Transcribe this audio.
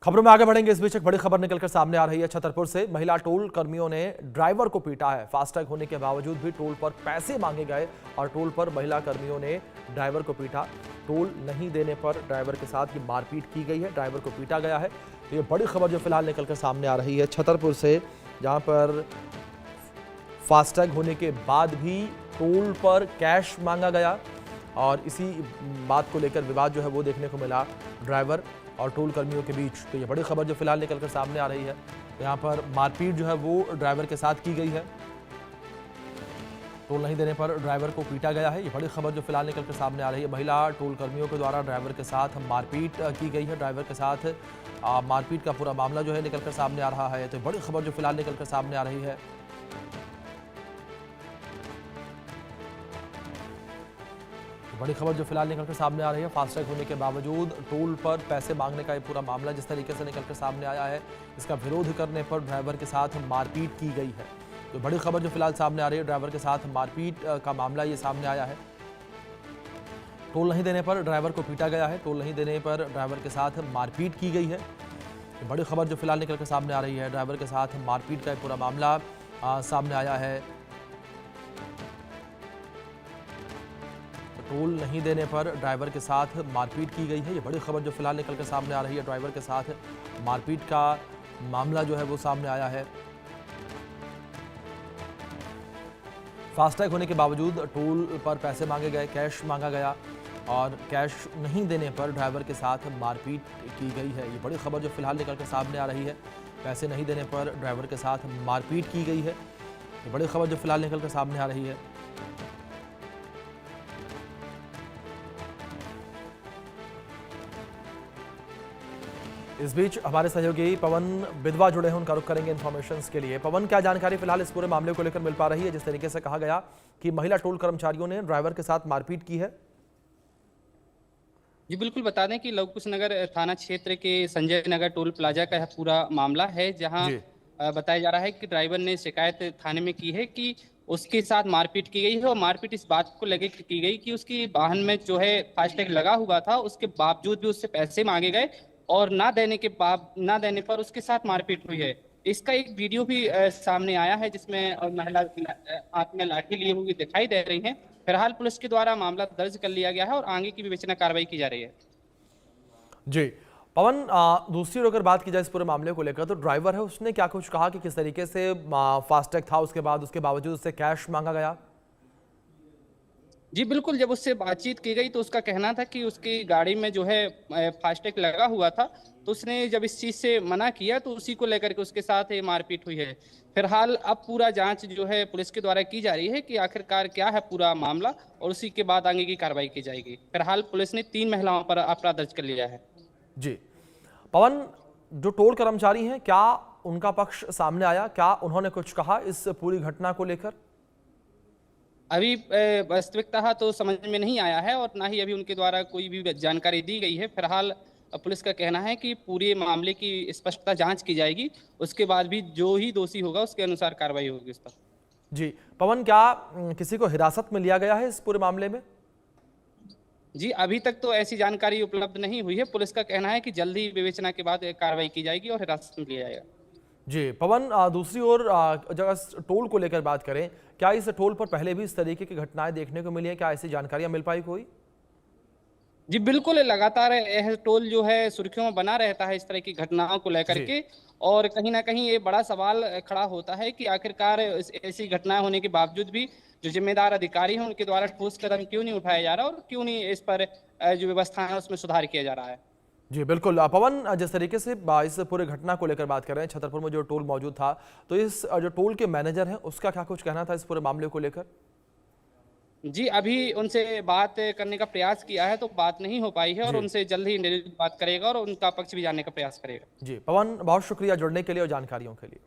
खबरों में आगे बढ़ेंगे। इस बीच एक बड़ी खबर निकलकर सामने आ रही है छतरपुर से। महिला टोल कर्मियों ने ड्राइवर को पीटा है। फास्टैग होने के बावजूद भी टोल पर पैसे मांगे गए और टोल पर महिला कर्मियों ने ड्राइवर को पीटा। टोल नहीं देने पर ड्राइवर के साथ ये मारपीट की गई है, ड्राइवर को पीटा गया है। तो ये बड़ी खबर जो फिलहाल निकलकर सामने आ रही है छतरपुर से, जहां पर फास्टैग होने के बाद भी टोल पर कैश मांगा गया और इसी बात को लेकर विवाद जो है वो देखने को मिला ड्राइवर और टोल कर्मियों के बीच। तो ये बड़ी खबर जो फिलहाल निकलकर सामने आ रही है, यहाँ पर मारपीट जो है वो ड्राइवर के साथ की गई है। टोल नहीं देने पर ड्राइवर को पीटा गया है। ये बड़ी खबर जो फिलहाल निकलकर सामने आ रही है। महिला टोल कर्मियों के द्वारा ड्राइवर के साथ मारपीट की गई है। ड्राइवर के साथ मारपीट का पूरा मामला जो है निकलकर सामने आ रहा है। तो बड़ी खबर जो फिलहाल निकलकर सामने आ रही है। बड़ी खबर जो फिलहाल निकलकर सामने आ रही है, फास्टैग होने के बावजूद टोल पर पैसे मांगने का ये पूरा मामला जिस तरीके से निकलकर सामने आया है, इसका विरोध करने पर ड्राइवर के साथ मारपीट की गई है। तो बड़ी खबर जो फिलहाल सामने आ रही है, ड्राइवर के साथ मारपीट का मामला ये सामने आया है। टोल नहीं देने पर ड्राइवर को पीटा गया है, टोल नहीं देने पर ड्राइवर के साथ मारपीट की गई है। तो बड़ी खबर जो फिलहाल निकलकर सामने आ रही है, ड्राइवर के साथ मारपीट का पूरा मामला सामने आया है। टोल नहीं देने पर ड्राइवर के साथ मारपीट की गई है। ये बड़ी खबर जो फिलहाल निकलकर सामने आ रही है, ड्राइवर के साथ मारपीट का मामला जो है वो सामने आया है। फास्टैग होने के बावजूद टोल पर पैसे मांगे गए, कैश मांगा गया और कैश नहीं देने पर ड्राइवर के साथ मारपीट की गई है। ये बड़ी खबर जो फिलहाल निकलकर सामने आ रही है, पैसे नहीं देने पर ड्राइवर के साथ मारपीट की गई है। ये बड़ी खबर जो फिलहाल निकलकर सामने आ रही है। इस बीच हमारे सहयोगी पवन बिधवा जुड़े हैं, उनका रुख करेंगे इन्फॉर्मेशन के लिए। पवन, क्या जानकारी फिलहाल इस पूरे मामले को लेकर मिल पा रही है? जिस तरीके से कहा गया कि महिला टोल कर्मचारियों ने ड्राइवर के साथ मारपीट की है। जी बिल्कुल, बता दें कि लवकुश नगर थाना क्षेत्र के संजय नगर टोल प्लाजा का यह पूरा मामला है, जहां जी बताया जा रहा है कि ड्राइवर ने शिकायत थाने में की है कि उसके साथ मारपीट की गई है। और मारपीट इस बात को लेकर की गई कि उसकी वाहन में जो है फास्टैग लगा हुआ था, उसके बावजूद भी उससे पैसे मांगे गए और ना देने पर उसके साथ मारपीट हुई है। इसका एक वीडियो भी सामने आया है, जिसमें महिला हाथ में लाठी लिए हुई दिखाई दे रही है। फिलहाल पुलिस के द्वारा मामला दर्ज कर लिया गया है और आगे की विवेचना कार्रवाई की जा रही है। जी पवन, दूसरी ओर अगर बात की जाए इस पूरे मामले को लेकर, तो ड्राइवर है उसने क्या कुछ कहा कि किस तरीके से फास्टैग था उसके बावजूद उससे कैश मांगा गया? जी बिल्कुल, जब उससे बातचीत की गई तो उसका कहना था कि उसकी गाड़ी में जो है फास्टैग लगा हुआ था, तो उसने जब इस चीज़ से मना किया तो उसी को लेकर के उसके साथ ये मारपीट हुई है। फिलहाल अब पूरा जांच जो है पुलिस के द्वारा की जा रही है कि आखिरकार क्या है पूरा मामला, और उसी के बाद आगे की कार्रवाई की जाएगी। फिलहाल पुलिस ने 3 महिलाओं पर अपराध दर्ज कर लिया है। जी पवन, जो टोल कर्मचारी हैं, क्या उनका पक्ष सामने आया? क्या उन्होंने कुछ कहा इस पूरी घटना को लेकर? अभी वास्तविकता तो समझ में नहीं आया है और ना ही अभी उनके द्वारा कोई भी जानकारी दी गई है। फिलहाल पुलिस का कहना है कि पूरे मामले की स्पष्टता जांच की जाएगी, उसके बाद भी जो ही दोषी होगा उसके अनुसार कार्रवाई होगी उस पर। जी पवन, क्या किसी को हिरासत में लिया गया है इस पूरे मामले में? जी अभी तक तो ऐसी जानकारी उपलब्ध नहीं हुई है। पुलिस का कहना है कि जल्द ही विवेचना के बाद कार्रवाई की जाएगी और हिरासत में लिया जाएगा। जी पवन, दूसरी ओर जगह टोल को लेकर बात करें, क्या इस टोल पर पहले भी इस तरीके की घटनाएं देखने को मिली हैं? क्या ऐसी जानकारियां मिल पाई कोई? जी बिल्कुल, लगातार यह टोल जो है सुर्खियों में बना रहता है इस तरह की घटनाओं को लेकर जी के। और कहीं ना कहीं ये बड़ा सवाल खड़ा होता है कि आखिरकार ऐसी घटनाएं होने के बावजूद भी जो जिम्मेदार अधिकारी हैं उनके द्वारा ठोस कदम क्यों नहीं उठाया जा रहा और क्यों नहीं इस पर जो व्यवस्था है उसमें सुधार किया जा रहा है। जी बिल्कुल। पवन, जिस तरीके से इस पूरे घटना को लेकर बात कर रहे हैं, छतरपुर में जो टोल मौजूद था, तो इस जो टोल के मैनेजर हैं उसका क्या कुछ कहना था इस पूरे मामले को लेकर? जी अभी उनसे बात करने का प्रयास किया है तो बात नहीं हो पाई है, और जी उनसे जल्द ही बात करेगा और उनका पक्ष भी जानने का प्रयास करेगा। जी पवन, बहुत शुक्रिया जुड़ने के लिए और जानकारियों के लिए।